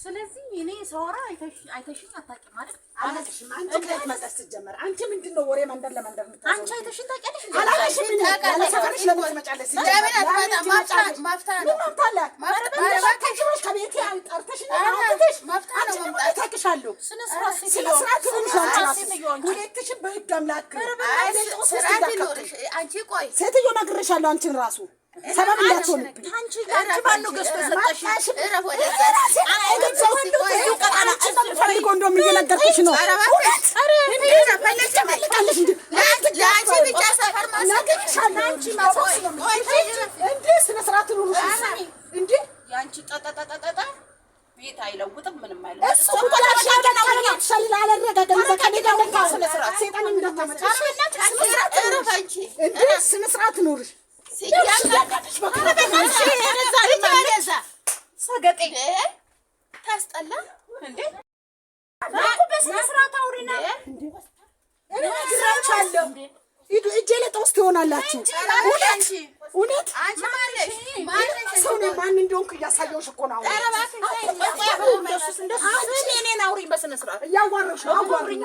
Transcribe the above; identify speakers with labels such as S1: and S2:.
S1: ስለዚህ እኔ ሰውራ አይተሽኝ አታውቂም አይደል?
S2: አላውቅሽም። አንቺ ከየት መጣሽ ስትጀመር? አንቺ ምንድነው ወሬ መንደር ለመንደር የምታወራው?
S1: አንቺ አይተሽኝ ታውቂያለሽ?
S2: አላውቅሽም። ያለ ሰፈርሽ ለምን ትመጫለሽ?
S1: ለምን አትመጣም? ማፍታ ነው
S2: ከቤቴ ጠርተሽ አውጥተሽ
S1: ማፍታ ነው መምጣት
S2: ታውቅሻለሁ።
S1: ስነ ስርዓት
S2: ሁለትሽም በህግ አምላክ
S1: ስርዓት ይኖርሽ። አንቺ ቆይ
S2: ሴትዮ ነግሬሻለሁ። አንቺን ራሱ ሰበብ እንዳትሆንብኝ።
S1: አንቺ ማነው ገዝቶ ሰጠሽ? እረፍ ወደዛ
S2: ፈልጎ እንደውም እየነገርኩሽ ነው።
S1: ለአንቺ ብቻ ሰፈር
S2: ስነ ስርዓት ኑሩ።
S1: የአንቺ ጠጠጠጠጠ ቤት አይለውጥም፣ ምንም
S2: ስነ ስርዓት ኑርሽ።
S1: ሰገጤ ታስጠላ እንዴ! በስነ ስርዓት አውሪና
S2: እግራቻለሁ ሂዱ። እጄ ለጠውስ ትሆናላችሁ። እውነት ሰው ነኝ። ማን እንደሆንኩ እያሳየሁሽ እኮ ነው።
S1: እኔን አውሪኝ በስነ ስርዓት።
S2: እያዋረሽ ነው። አውሪኝ